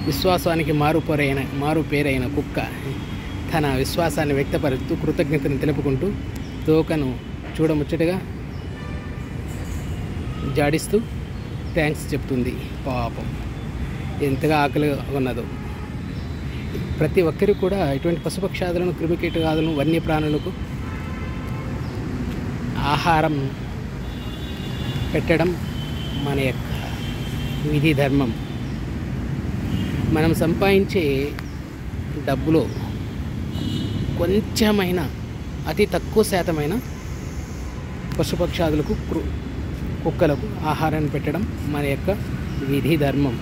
విశ్వాసానికి మారు పేరైన కుక్క తన విశ్వాసాన్ని వ్యక్తపరుస్తూ కృతజ్ఞతను తెలుపుకుంటూ తోకను చూడముచ్చటగా జాడిస్తూ థ్యాంక్స్ చెప్తుంది. పాపం ఎంతగా ఆకలి ఉన్నదో. ప్రతి ఒక్కరు కూడా ఇటువంటి పశుపక్షాదులను, క్రిమికీటకాదులను, వన్యప్రాణులకు ఆహారం పెట్టడం మన యొక్క విధి ధర్మం. మనం సంపాదించే డబ్బులో కొంచెమైన, అతి తక్కువ శాతమైన పశుపక్షాదులకు, కుక్కలకు ఆహారాన్ని పెట్టడం మన యొక్క విధి ధర్మం.